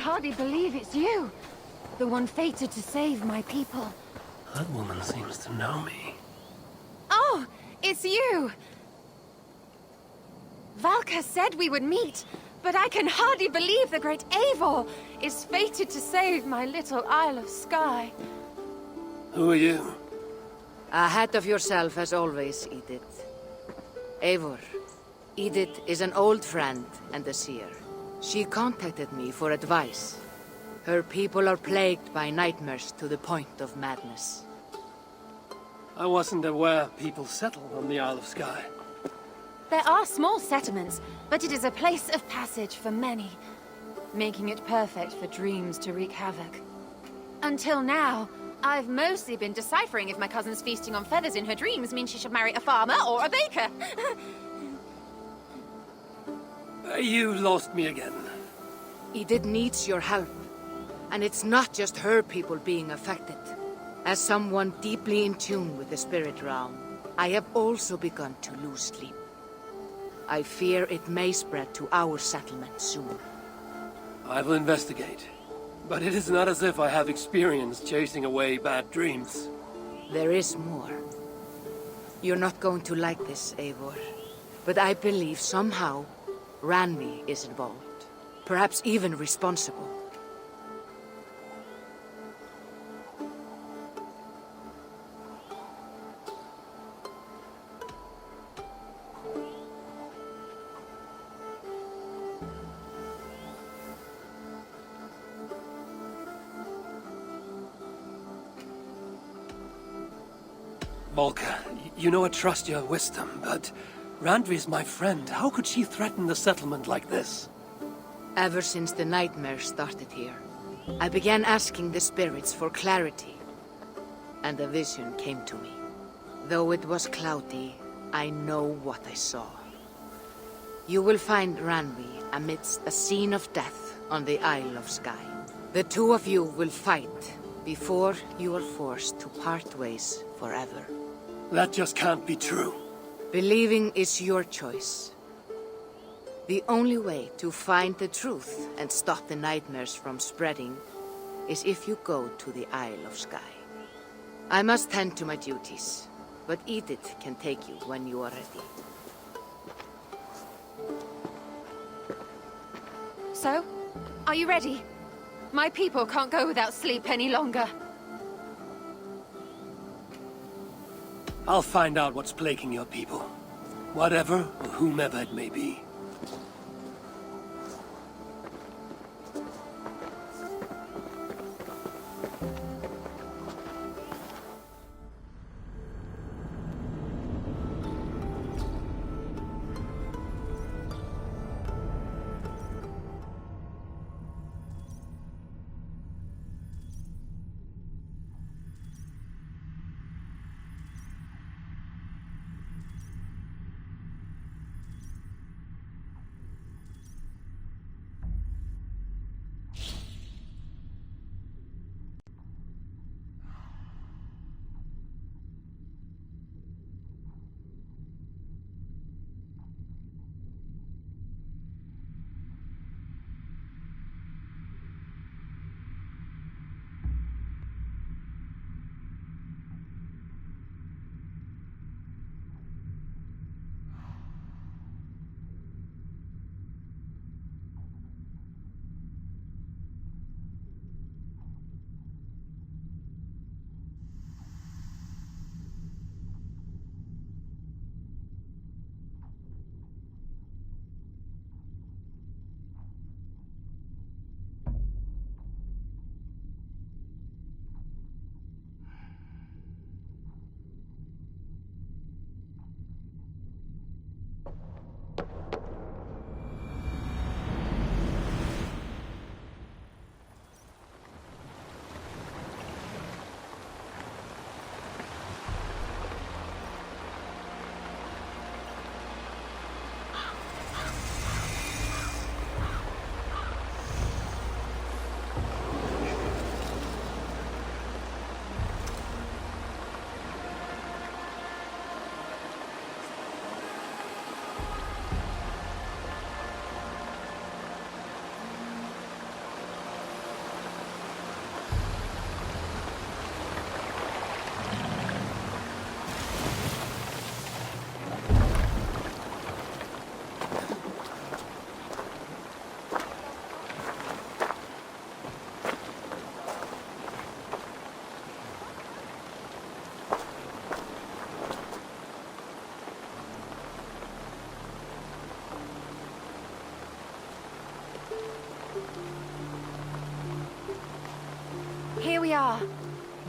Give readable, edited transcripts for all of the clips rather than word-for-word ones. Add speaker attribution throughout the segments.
Speaker 1: hardly believe it's you. The one fated to save my people.
Speaker 2: That woman seems to know me.
Speaker 1: Oh, it's you! Valka said we would meet, but I can hardly believe the great Eivor is fated to save my little Isle of Skye.
Speaker 2: Who are you?
Speaker 3: Ahead of yourself as always, Edith. Eivor. Edith is an old friend and a seer. She contacted me for advice. Her people are plagued by nightmares to the point of madness.
Speaker 2: I wasn't aware people settled on the Isle of Skye.
Speaker 1: There are small settlements, but it is a place of passage for many, making it perfect for dreams to wreak havoc. Until now, I've mostly been deciphering if my cousin's feasting on feathers in her dreams means she should marry a farmer or a baker.
Speaker 2: You lost me again.
Speaker 3: Edith needs your help. And it's not just her people being affected. As someone deeply in tune with the spirit realm, I have also begun to lose sleep. I fear it may spread to our settlement soon.
Speaker 2: I will investigate. But it is not as if I have experience chasing away bad dreams.
Speaker 3: There is more. You're not going to like this, Eivor. But I believe somehow Randvi is involved. Perhaps even responsible.
Speaker 2: Volka, you know I trust your wisdom, but Randvi's my friend. How could she threaten the settlement like this?
Speaker 3: Ever since the nightmare started here, I began asking the spirits for clarity, and a vision came to me. Though it was cloudy, I know what I saw. You will find Randvi amidst a scene of death on the Isle of Skye. The two of you will fight before you are forced to part ways forever.
Speaker 2: That just can't be true.
Speaker 3: Believing is your choice. The only way to find the truth and stop the nightmares from spreading is if you go to the Isle of Skye. I must tend to my duties, but Edith can take you when you are ready.
Speaker 1: So, are you ready? My people can't go without sleep any longer.
Speaker 2: I'll find out what's plaguing your people. Whatever or whomever it may be.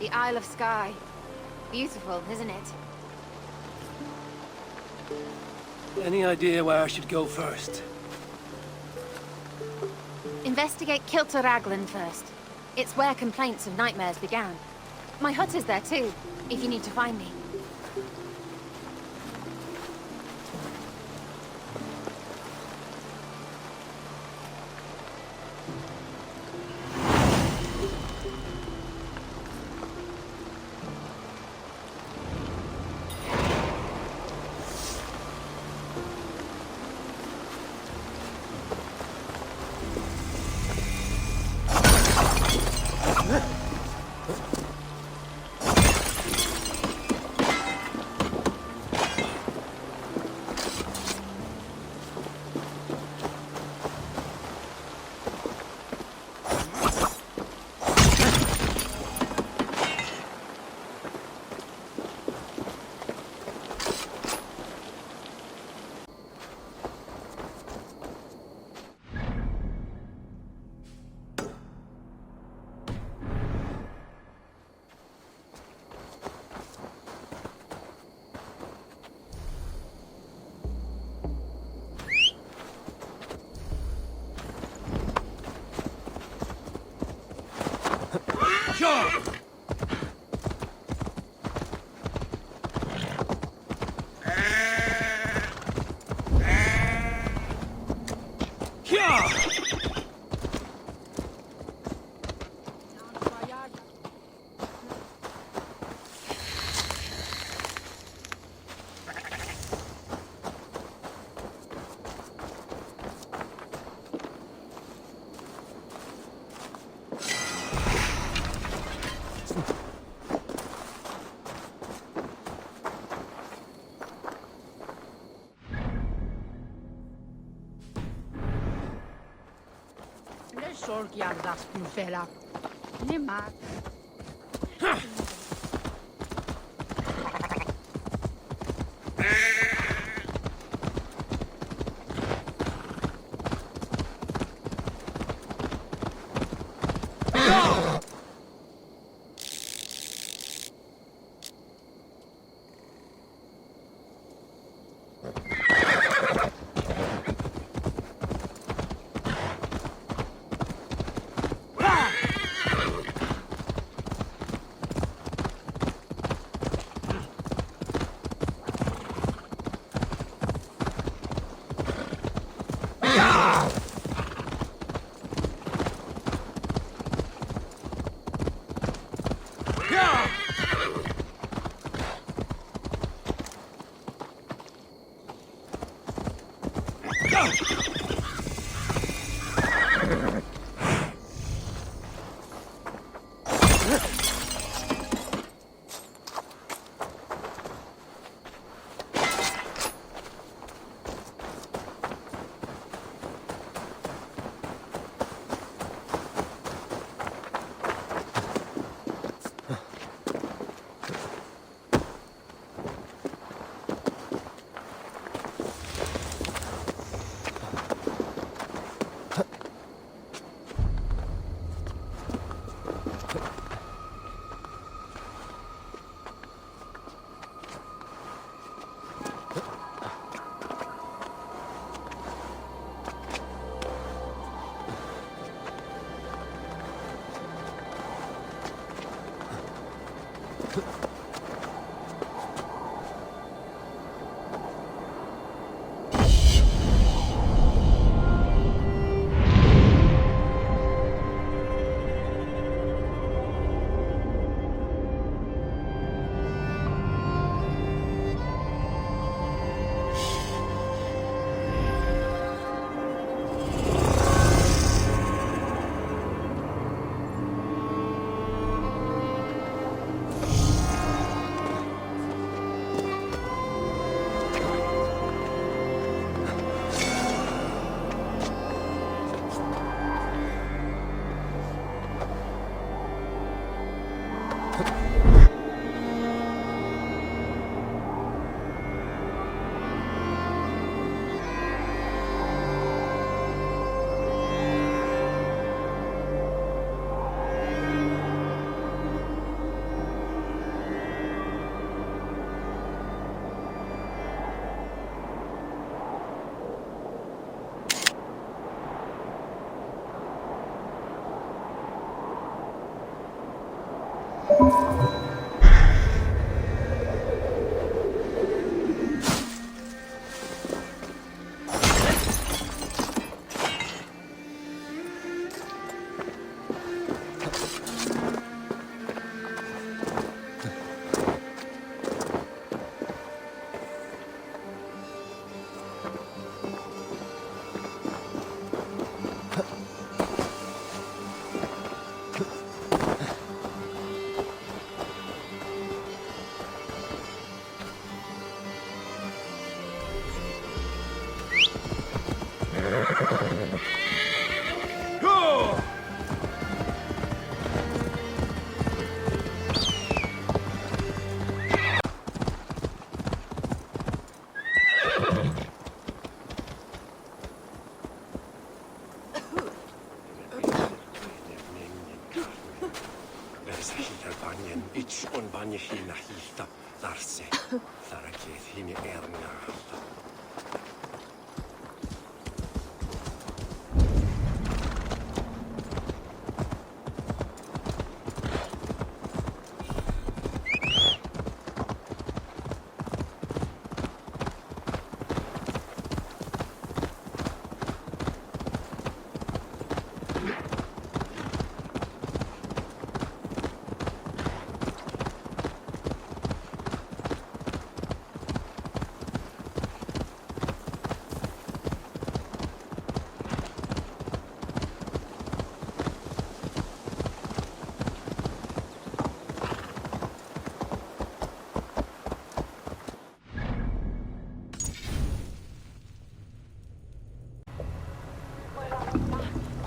Speaker 1: the Isle of Skye. Beautiful, isn't it?
Speaker 2: Any idea where I should go first?
Speaker 1: Investigate Kilter Raglan first. It's where complaints of nightmares began. My hut is there too, if you need to find me.
Speaker 4: Sorgjardas bufela. Nimma.
Speaker 5: On banjehina hiihta tarse. Sarakeet himi erngahta.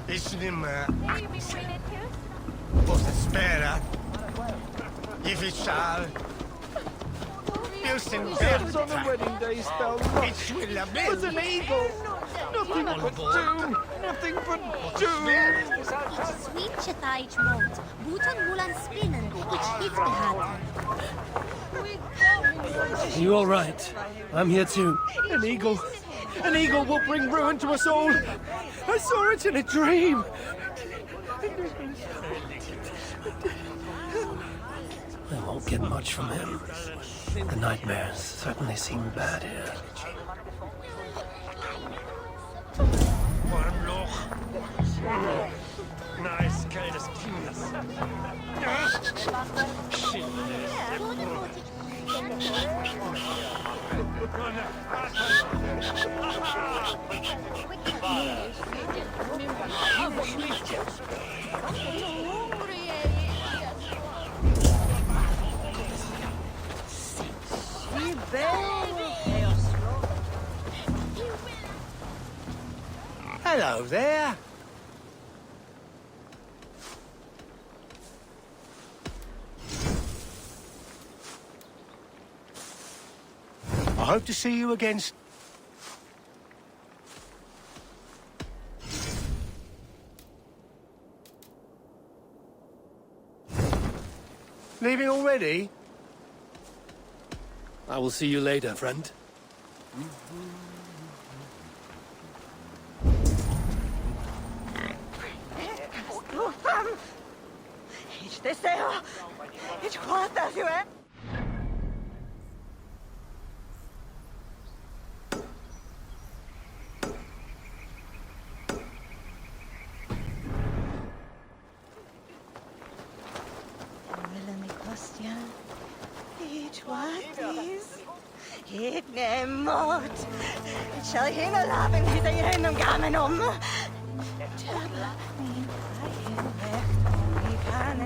Speaker 5: Isnimma. Posso spera. Gifisal. Pilsen
Speaker 6: It's on the wedding day spell. Look,
Speaker 5: It's will a
Speaker 6: it was an eagle. Nothing but doom. Nothing but doom.
Speaker 7: Switchetaich mond, buton mulan spinnen, which hit the hat.
Speaker 2: You all right? I'm here too.
Speaker 6: An eagle. An eagle will bring ruin to us all. I saw it in a dream.
Speaker 2: I won't get much from him. The nightmares certainly seem bad here.
Speaker 5: Nice kleines Kindes. Hello there. I hope to see you again. Leaving already?
Speaker 2: I will see you later, friend.
Speaker 8: Ich deseo. Ich guarda you, eh? Ikke mot. Shall he not have in his ear om gammel om? Tøbla min veien vekt om vi kan.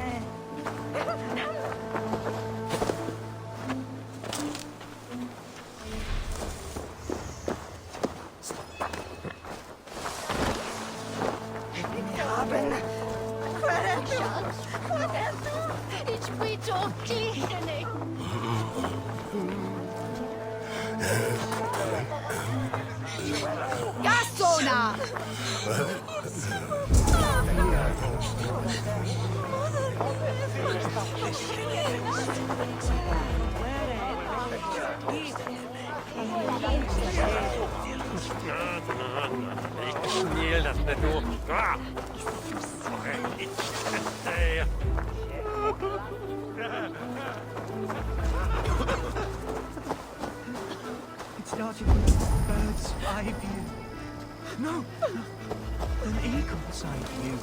Speaker 8: Haben. Hva er du? Hva er du?
Speaker 7: It's we talk clearly.
Speaker 4: Kassandra!
Speaker 5: Snäll, das nicht nur.
Speaker 6: It's not even a bird's eye view. No, an eagle's eye view.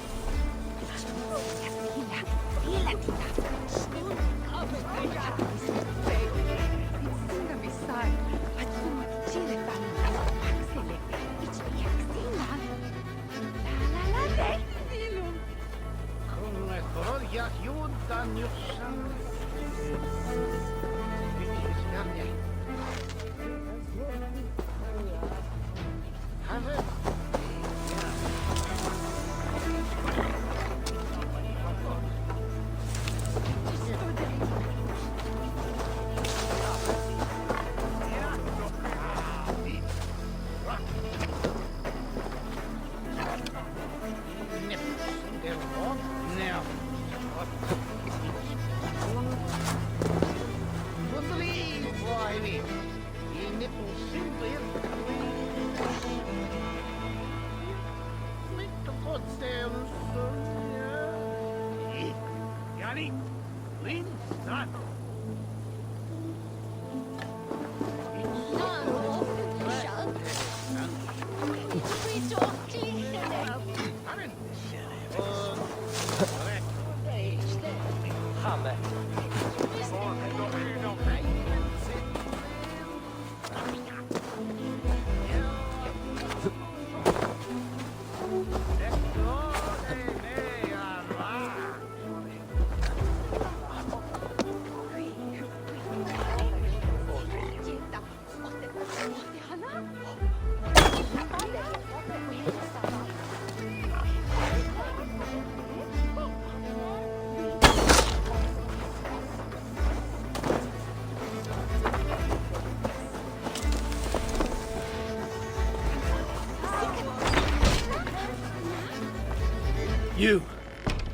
Speaker 2: You,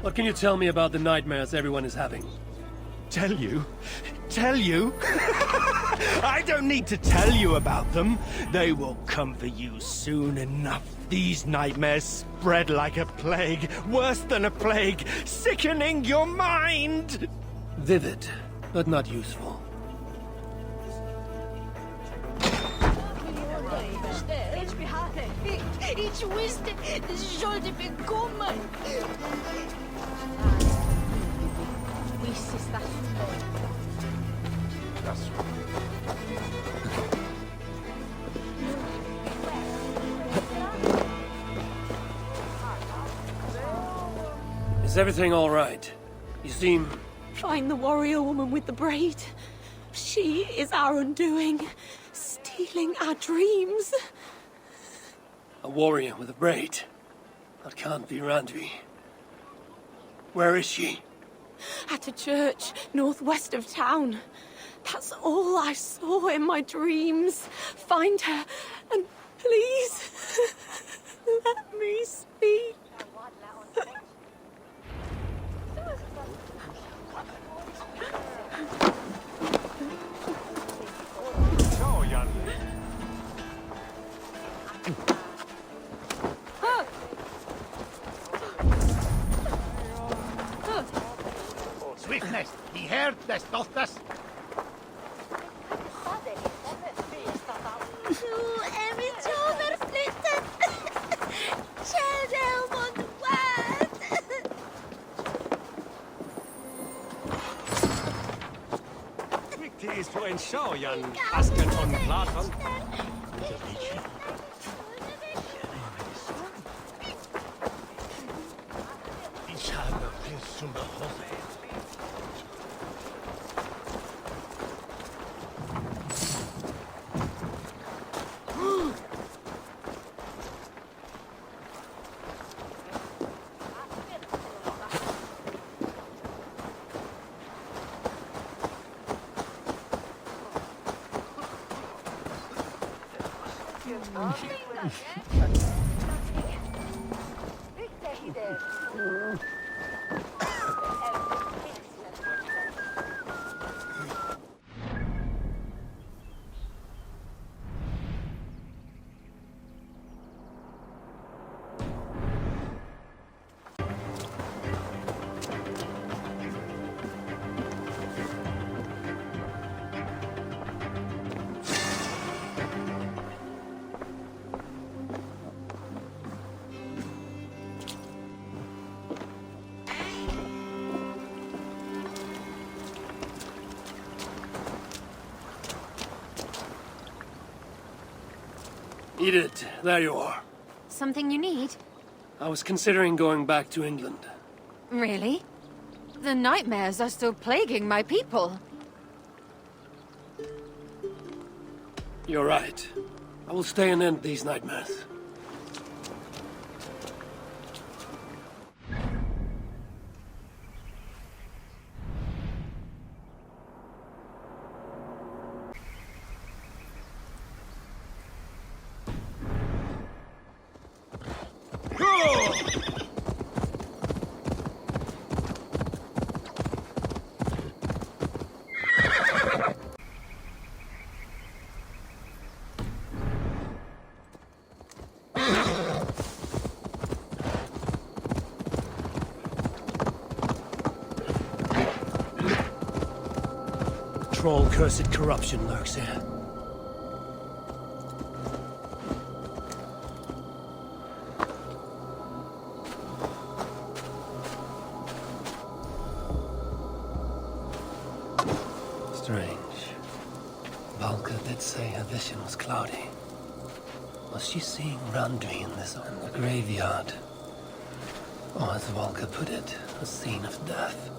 Speaker 2: what can you tell me about the nightmares everyone is having?
Speaker 6: Tell you? Tell you? I don't need to tell you about them. They will come for you soon enough. These nightmares spread like a plague, worse than a plague, sickening your mind!
Speaker 2: Vivid, but not useful.
Speaker 7: Ich wusste, das sollte bekommen.
Speaker 2: Is everything all right? You seem...
Speaker 9: Find the warrior woman with the braid. She is our undoing, stealing our dreams.
Speaker 2: a warrior with a braid. That can't be Randvi. Where is she?
Speaker 9: At a church northwest of town. That's all I saw in my dreams. Find her, and please, let me speak.
Speaker 5: Swiftness, he heard this, doth this?
Speaker 7: Er is overflyttet. Kjære mot word.
Speaker 5: Viktig is for en sjå, Jan. Asken on Platon. Ich habe viel zum Behoffen.
Speaker 2: Edith, there you are.
Speaker 1: Something you need?
Speaker 2: I was considering going back to England.
Speaker 1: Really? The nightmares are still plaguing my people.
Speaker 2: You're right. I will stay and end these nightmares. Troll-cursed corruption lurks here. Strange. Valka did say her vision was cloudy. Was she seeing Randvi in this in the graveyard? Or as Valka put it, a scene of death?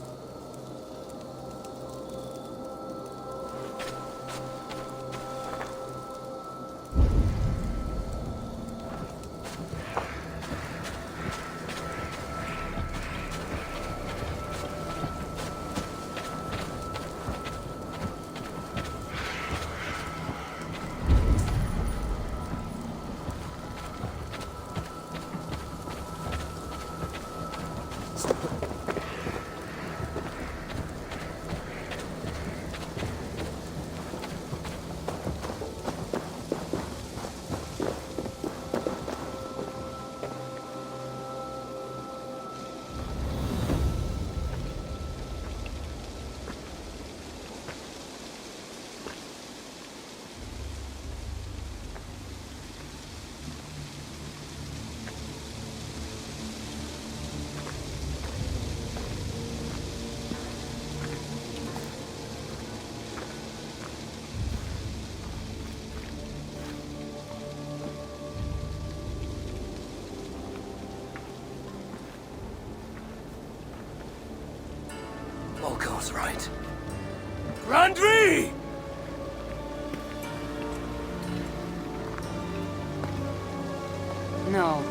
Speaker 2: Randvi!
Speaker 3: No.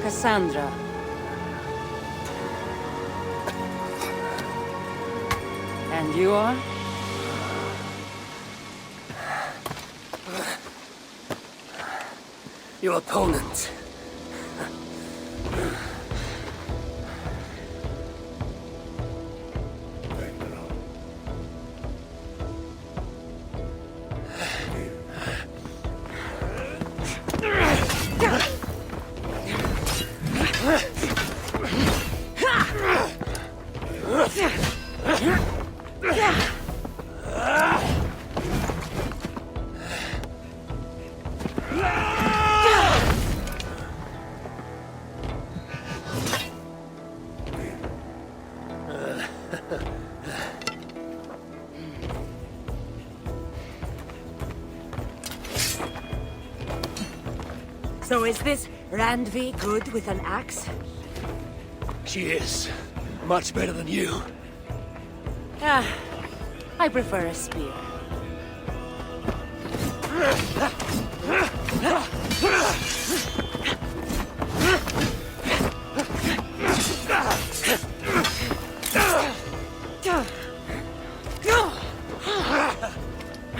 Speaker 3: Kassandra. And you are?
Speaker 2: Your opponent.
Speaker 3: So is this Randvi good with an axe?
Speaker 2: She is. Much better than you.
Speaker 3: Ah, I prefer a spear.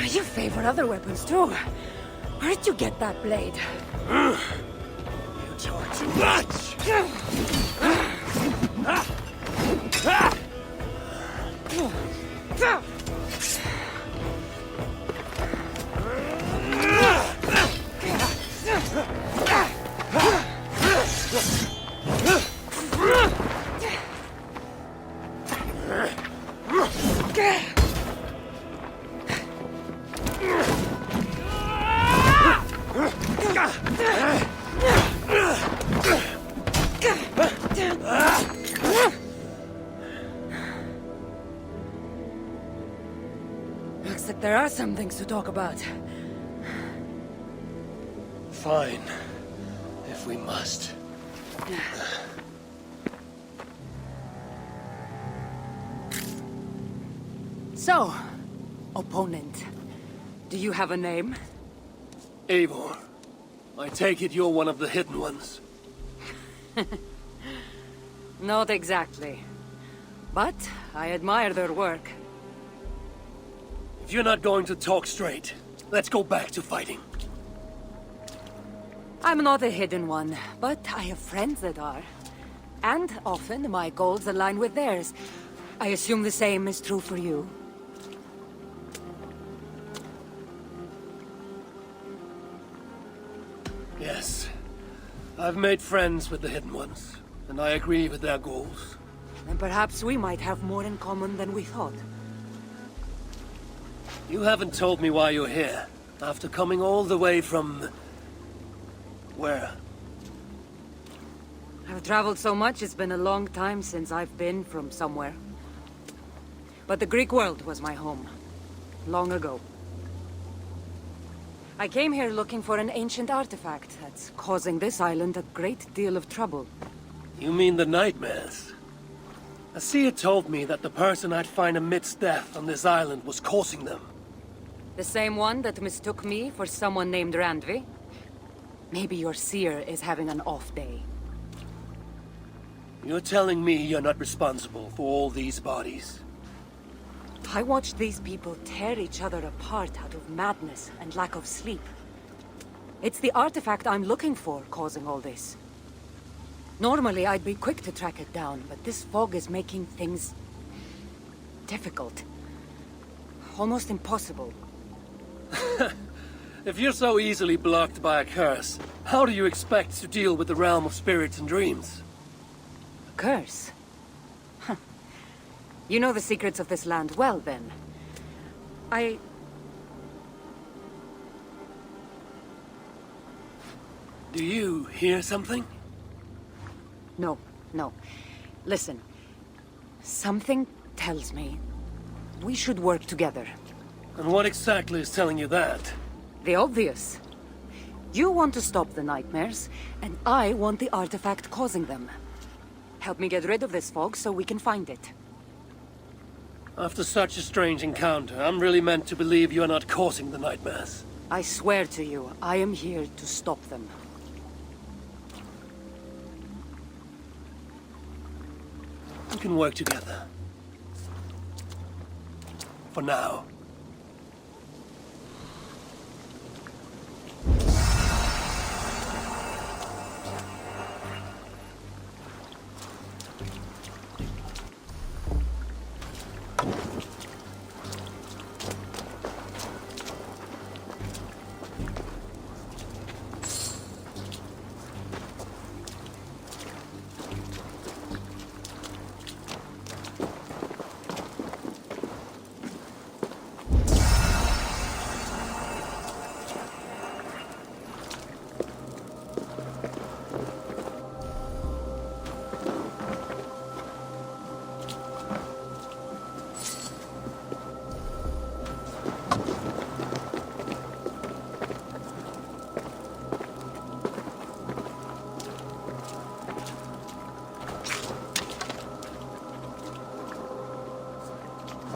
Speaker 3: You favor other weapons too. Where did you get that blade?
Speaker 2: You talk too much!
Speaker 3: Looks like there are some things to talk about.
Speaker 2: Fine. If we must.
Speaker 3: So, opponent, do you have a name?
Speaker 2: Eivor. I take it you're one of the hidden ones.
Speaker 3: Not exactly. But I admire their work.
Speaker 2: If you're not going to talk straight, let's go back to fighting.
Speaker 3: I'm not a hidden one, but I have friends that are. And often my goals align with theirs. I assume the same is true for you.
Speaker 2: Yes. I've made friends with the hidden ones, and I agree with their goals.
Speaker 3: Then perhaps we might have more in common than we thought.
Speaker 2: You haven't told me why you're here, after coming all the way from... where?
Speaker 3: I've traveled so much, it's been a long time since I've been from somewhere. But the Greek world was my home. Long ago. I came here looking for an ancient artifact that's causing this island a great deal of trouble.
Speaker 2: You mean the nightmares? A seer told me that the person I'd find amidst death on this island was causing them.
Speaker 3: The same one that mistook me for someone named Randvi? Maybe your seer is having an off day.
Speaker 2: You're telling me you're not responsible for all these bodies?
Speaker 3: I watched these people tear each other apart out of madness and lack of sleep. It's the artifact I'm looking for causing all this. Normally I'd be quick to track it down, but this fog is making things... difficult. Almost impossible.
Speaker 2: If you're so easily blocked by a curse, how do you expect to deal with the realm of spirits and dreams?
Speaker 3: A curse? Huh. You know the secrets of this land well, then.
Speaker 2: Do you hear something?
Speaker 3: No, no. Listen. Something tells me we should work together.
Speaker 2: And what exactly is telling you that?
Speaker 3: The obvious. You want to stop the nightmares, and I want the artifact causing them. Help me get rid of this fog so we can find it.
Speaker 2: After such a strange encounter, I'm really meant to believe you are not causing the nightmares.
Speaker 3: I swear to you, I am here to stop them.
Speaker 2: We can work together. For now.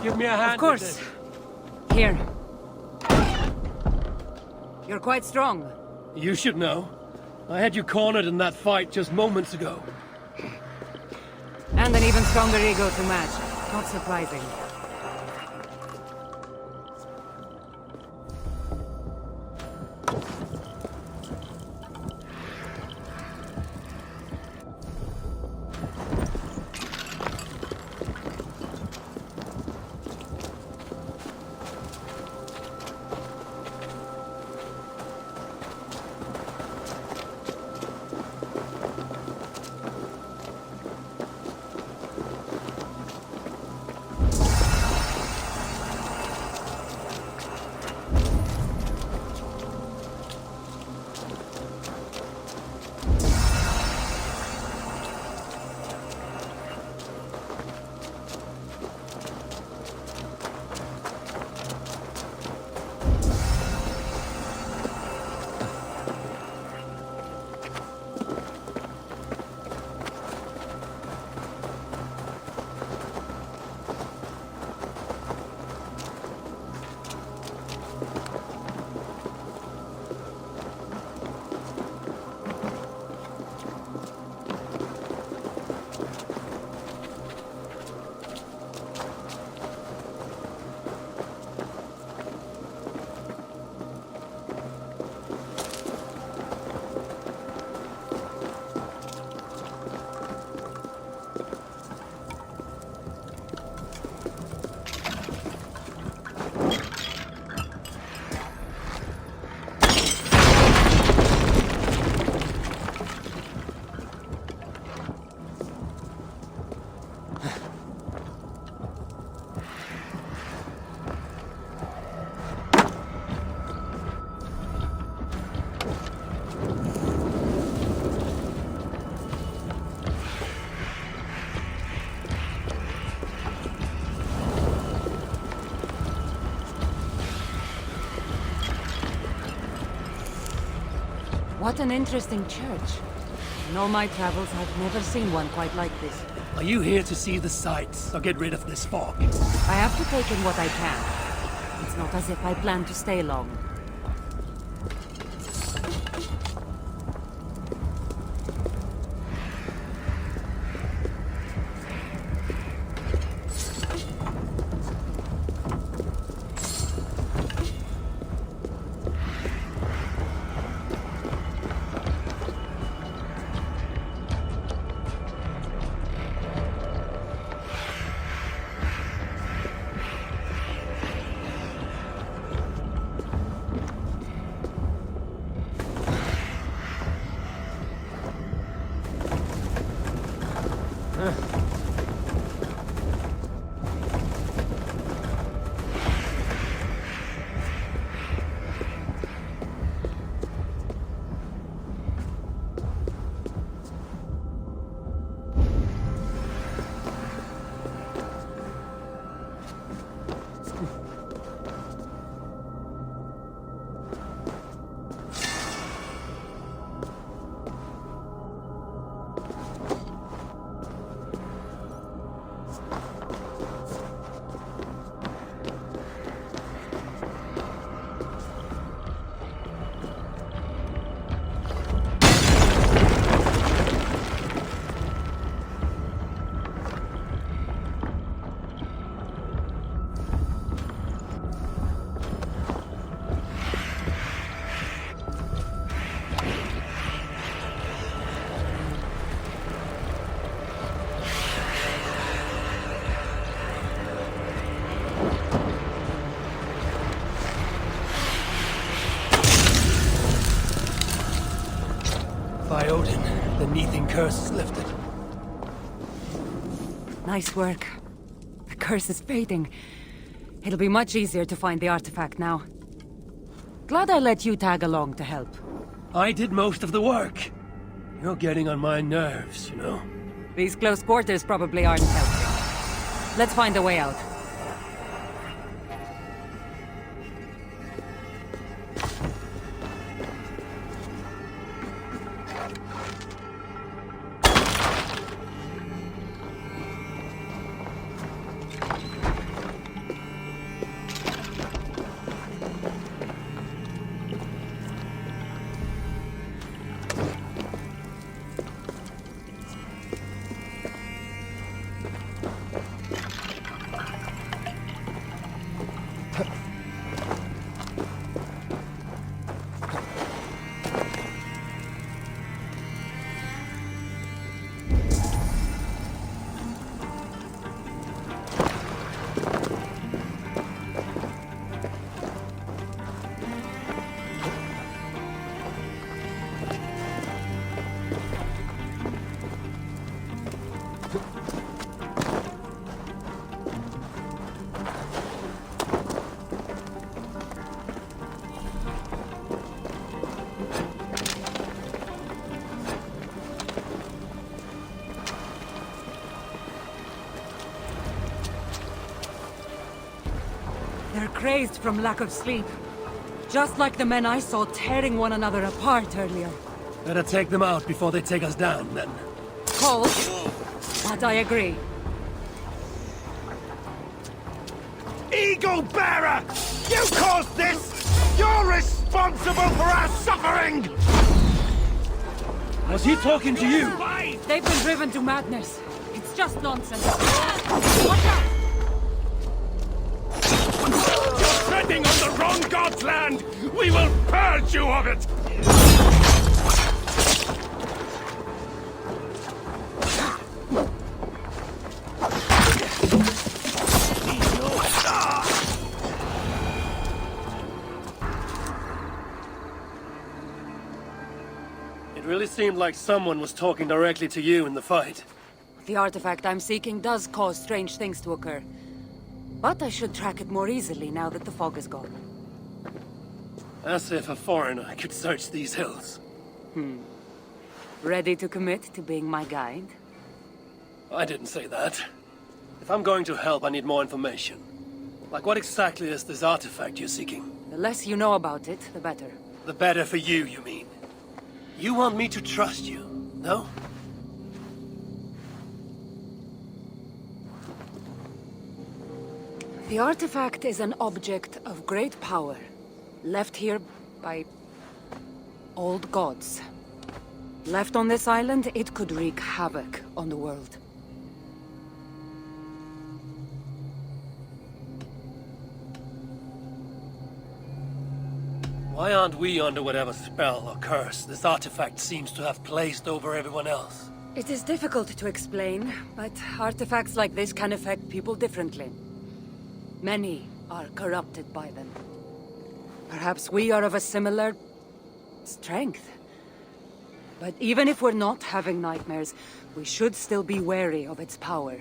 Speaker 2: Give me a hand.
Speaker 3: Of course. Here. You're quite strong.
Speaker 2: You should know. I had you cornered in that fight just moments ago.
Speaker 3: And an even stronger ego to match. Not surprising. What an interesting church. In all my travels, I've never seen one quite like this.
Speaker 2: Are you here to see the sights, or get rid of this fog?
Speaker 3: I have to take in what I can. It's not as if I plan to stay long.
Speaker 2: teething curse is lifted.
Speaker 10: Nice work. The curse is fading. It'll be much easier to find the artifact now. Glad I let you tag along to help.
Speaker 2: I did most of the work. You're getting on my nerves, you know?
Speaker 10: These close quarters probably aren't helping. Let's find a way out. They're crazed from lack of sleep. Just like the men I saw tearing one another apart earlier.
Speaker 2: Better take them out before they take us down, then.
Speaker 10: Cold, but I agree.
Speaker 6: Eagle Bearer! You caused this! You're responsible for our suffering!
Speaker 2: Was he talking to you?
Speaker 10: They've been driven to madness. It's just nonsense. Watch out!
Speaker 6: You're treading on the wrong god's land! We will purge you of it!
Speaker 2: It really seemed like someone was talking directly to you in the fight.
Speaker 10: The artifact I'm seeking does cause strange things to occur. But I should track it more easily now that the fog is gone.
Speaker 2: As if a foreigner could search these hills.
Speaker 10: Ready to commit to being my guide?
Speaker 2: I didn't say that. If I'm going to help, I need more information. Like, what exactly is this artifact you're seeking?
Speaker 10: The less you know about it, the better.
Speaker 2: The better for you, you mean? You want me to trust you, no?
Speaker 10: The artifact is an object of great power, left here by old gods. Left on this island, it could wreak havoc on the world.
Speaker 2: Why aren't we under whatever spell or curse this artifact seems to have placed over everyone else?
Speaker 10: It is difficult to explain, but artifacts like this can affect people differently. Many are corrupted by them. Perhaps we are of a similar strength. But even if we're not having nightmares, we should still be wary of its power.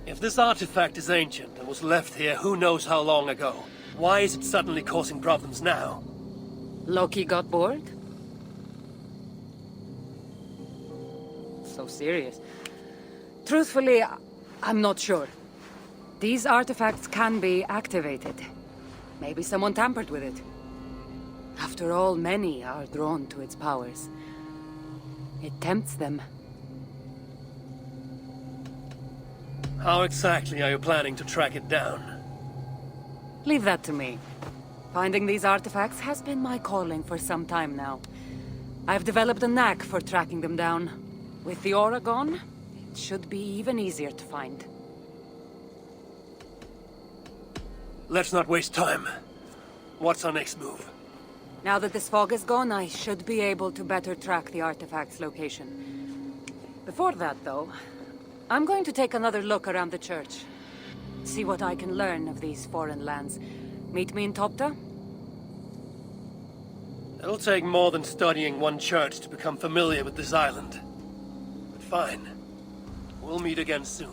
Speaker 2: If this artifact is ancient and was left here who knows how long ago, why is it suddenly causing problems now?
Speaker 10: Loki got bored? So serious. Truthfully, I'm not sure. These artifacts can be activated. Maybe someone tampered with it. After all, many are drawn to its powers. It tempts them.
Speaker 2: How exactly are you planning to track it down?
Speaker 10: Leave that to me. Finding these artifacts has been my calling for some time now. I've developed a knack for tracking them down. With the aura gone, it should be even easier to find.
Speaker 2: Let's not waste time. What's our next move?
Speaker 10: Now that this fog is gone, I should be able to better track the artifact's location. Before that, though, I'm going to take another look around the church. See what I can learn of these foreign lands. Meet me in Topta?
Speaker 2: It'll take more than studying one church to become familiar with this island. But fine. We'll meet again soon.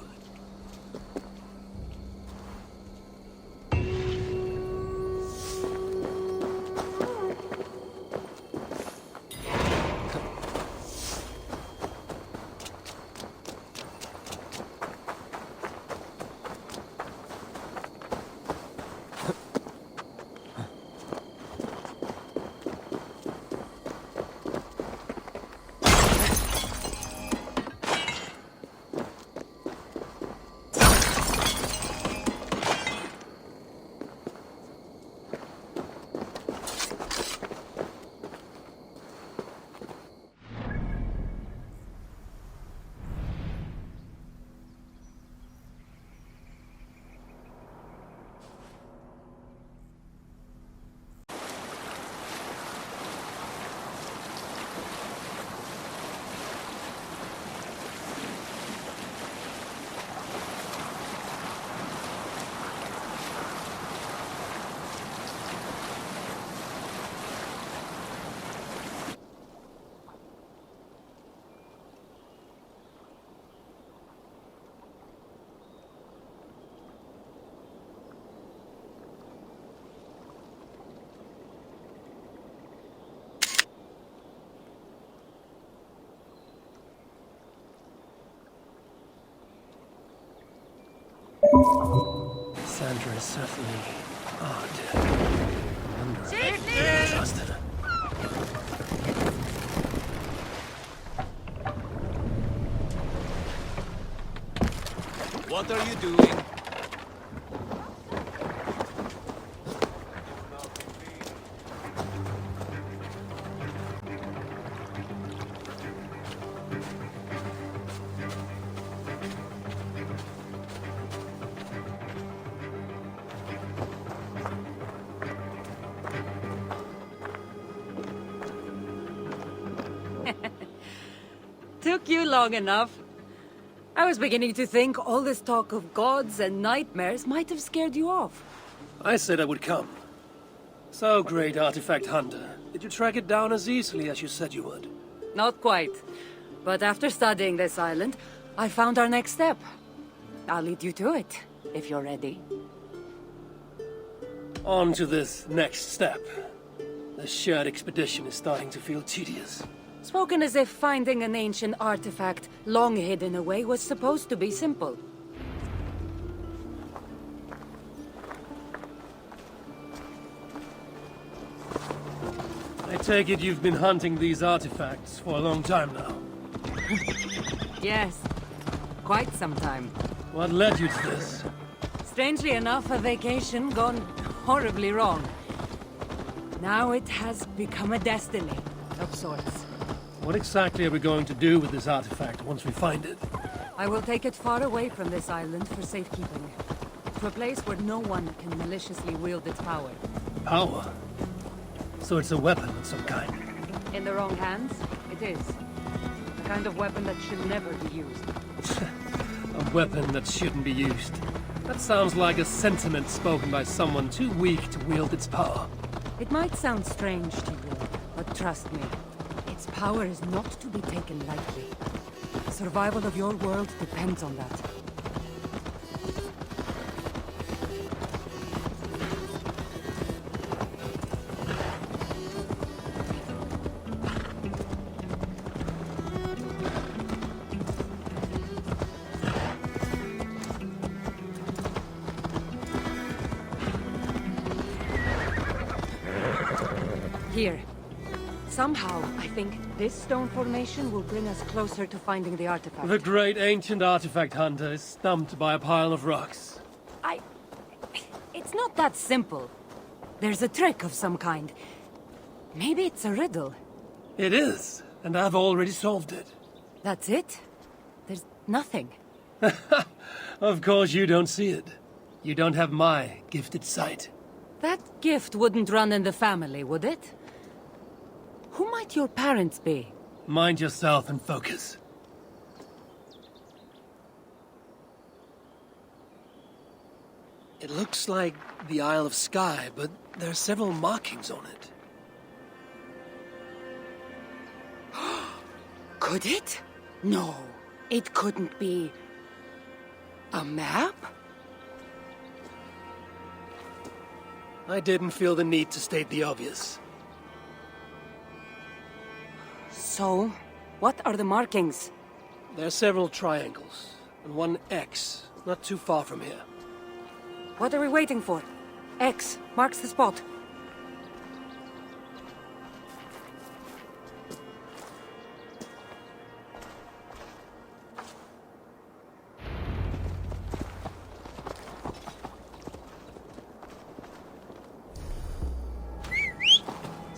Speaker 2: Kassandra is certainly odd. I wonder if I can trust her.
Speaker 6: What are you doing?
Speaker 10: Took you long enough. I was beginning to think all this talk of gods and nightmares might have scared you off.
Speaker 2: I said I would come. So, great artifact hunter, did you track it down as easily as you said you would?
Speaker 10: Not quite. But after studying this island, I found our next step. I'll lead you to it, if you're ready.
Speaker 2: On to this next step. The shared expedition is starting to feel tedious.
Speaker 10: Spoken as if finding an ancient artifact long hidden away was supposed to be simple.
Speaker 2: I take it you've been hunting these artifacts for a long time now.
Speaker 10: Yes, quite some time.
Speaker 2: What led you to this?
Speaker 10: Strangely enough, a vacation gone horribly wrong. Now it has become a destiny of sorts.
Speaker 2: What exactly are we going to do with this artifact once we find it?
Speaker 10: I will take it far away from this island for safekeeping. To a place where no one can maliciously wield its power.
Speaker 2: Power? So it's a weapon of some kind.
Speaker 10: In the wrong hands, it is. The kind of weapon that should never be used.
Speaker 2: A weapon that shouldn't be used. That sounds like a sentiment spoken by someone too weak to wield its power.
Speaker 10: It might sound strange to you, but trust me. Its power is not to be taken lightly. The survival of your world depends on that. Here. Somehow, I think this stone formation will bring us closer to finding the artifact.
Speaker 2: The great ancient artifact hunter is stumped by a pile of rocks.
Speaker 10: It's not that simple. There's a trick of some kind. Maybe it's a riddle.
Speaker 2: It is, and I've already solved it.
Speaker 10: That's it? There's nothing.
Speaker 2: Of course you don't see it. You don't have my gifted sight.
Speaker 10: That gift wouldn't run in the family, would it? Who might your parents be?
Speaker 2: Mind yourself and focus. It looks like the Isle of Skye, but there are several markings on it.
Speaker 10: Could it? No, it couldn't be. A map?
Speaker 2: I didn't feel the need to state the obvious.
Speaker 10: So, what are the markings?
Speaker 2: There are several triangles, and one X, not too far from here.
Speaker 10: What are we waiting for? X marks the spot.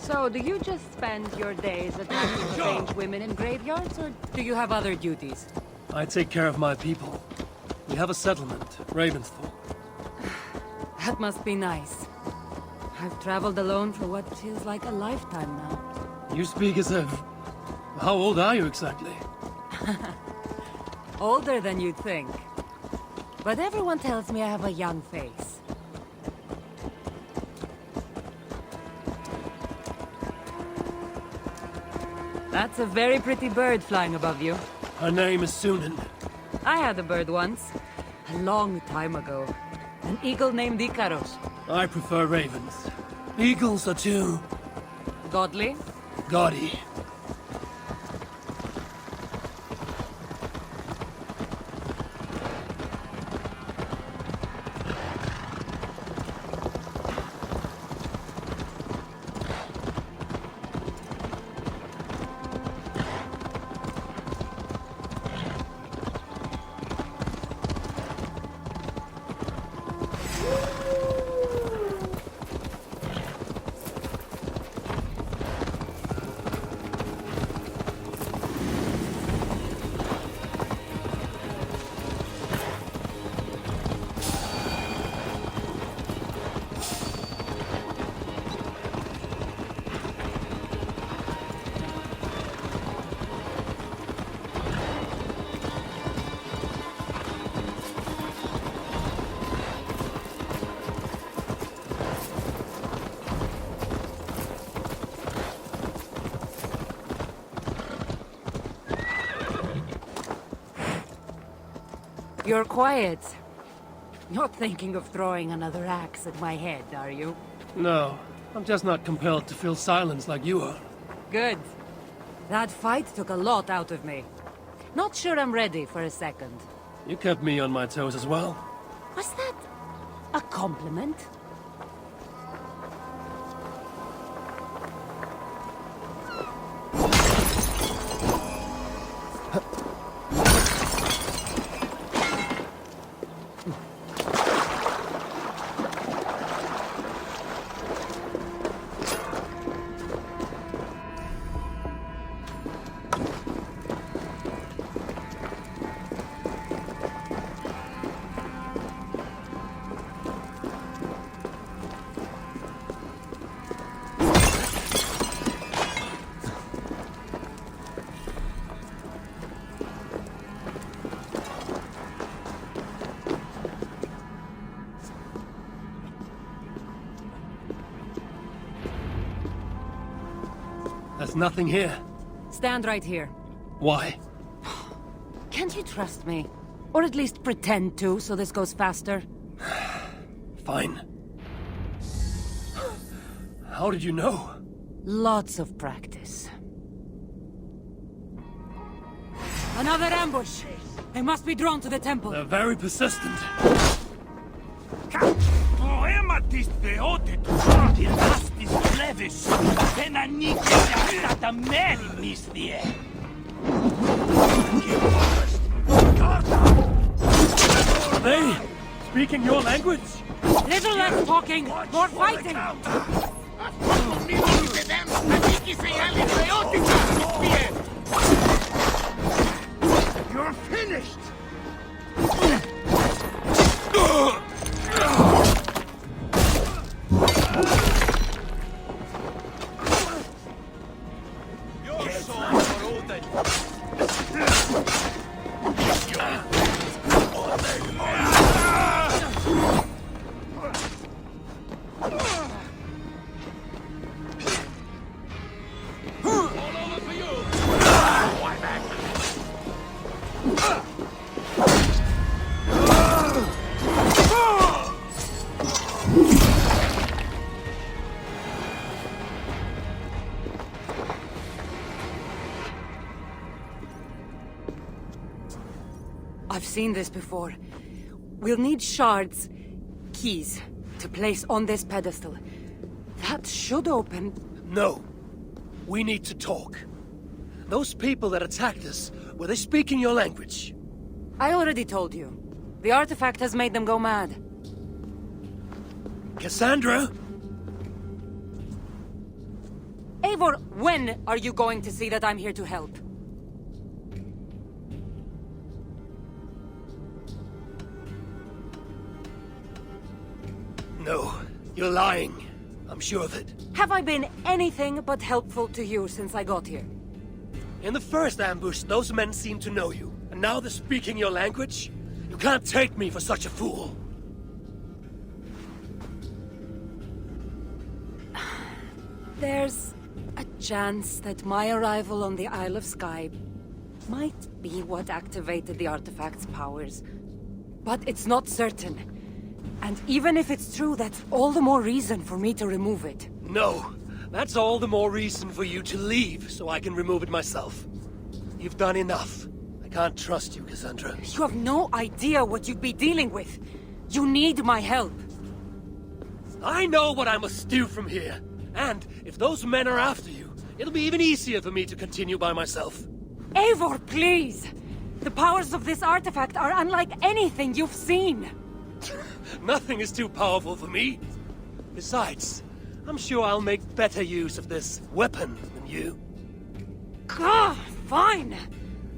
Speaker 10: So, do you just spend your days attacking strange women in graveyards, or do you have other duties?
Speaker 2: I take care of my people. We have a settlement, Ravensthorpe.
Speaker 10: That must be nice. I've traveled alone for what feels like a lifetime now.
Speaker 2: You speak as if... How old are you exactly?
Speaker 10: Older than you'd think. But everyone tells me I have a young face. That's a very pretty bird flying above you.
Speaker 2: Her name is Sunan.
Speaker 10: I had a bird once. A long time ago. An eagle named Ikaros.
Speaker 2: I prefer ravens. Eagles are too...
Speaker 10: Godly?
Speaker 2: gaudy.
Speaker 10: You're quiet. Not thinking of throwing another axe at my head, are you?
Speaker 2: No, I'm just not compelled to feel silence like you are.
Speaker 10: Good. That fight took a lot out of me. Not sure I'm ready for a second.
Speaker 2: You kept me on my toes as well.
Speaker 10: Was that a compliment?
Speaker 2: There's nothing here.
Speaker 10: Stand right here.
Speaker 2: Why?
Speaker 10: Can't you trust me? Or at least pretend to, so this goes faster?
Speaker 2: Fine. How did you know?
Speaker 10: Lots of practice. Another ambush! They must be drawn to the temple.
Speaker 2: They're very persistent. Are they speaking your language?
Speaker 10: Little less talking, more fighting!
Speaker 5: You're finished!
Speaker 10: seen this before. We'll need shards, keys, to place on this pedestal. That should open...
Speaker 2: No. We need to talk. Those people that attacked us, were they speaking your language?
Speaker 10: I already told you. The artifact has made them go mad.
Speaker 2: Kassandra?
Speaker 10: Eivor, when are you going to see that I'm here to help?
Speaker 2: No, you're lying. I'm sure of it.
Speaker 10: Have I been anything but helpful to you since I got here?
Speaker 2: In the first ambush, those men seemed to know you. And now they're speaking your language? You can't take me for such a fool.
Speaker 10: There's a chance that my arrival on the Isle of Skye might be what activated the artifact's powers. But it's not certain. And even if it's true, that's all the more reason for me to remove it.
Speaker 2: No, that's all the more reason for you to leave, so I can remove it myself. You've done enough. I can't trust you, Kassandra.
Speaker 10: You have no idea what you'd be dealing with. You need my help.
Speaker 2: I know what I must do from here. And if those men are after you, it'll be even easier for me to continue by myself.
Speaker 10: Eivor, please! The powers of this artifact are unlike anything you've seen.
Speaker 2: Nothing is too powerful for me. Besides, I'm sure I'll make better use of this weapon than you.
Speaker 10: Fine!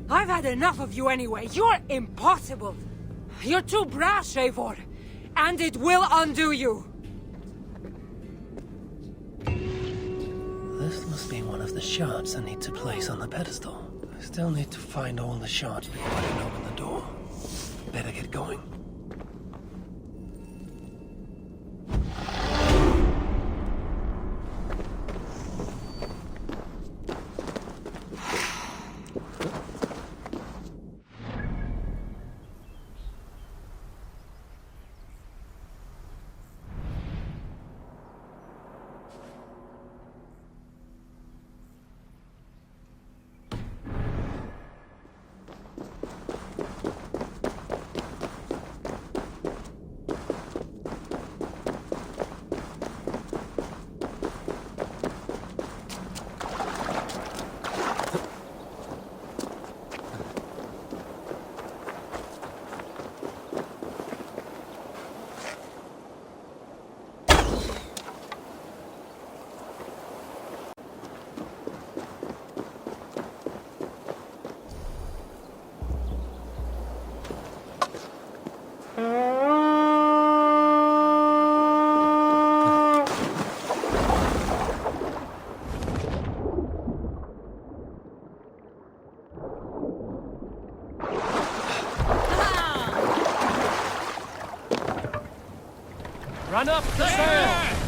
Speaker 10: I've had enough of you anyway. You're impossible. You're too brash, Eivor. And it will undo you.
Speaker 2: This must be one of the shards I need to place on the pedestal. I still need to find all the shards before I can open the door. Better get going.
Speaker 6: Run up the sail!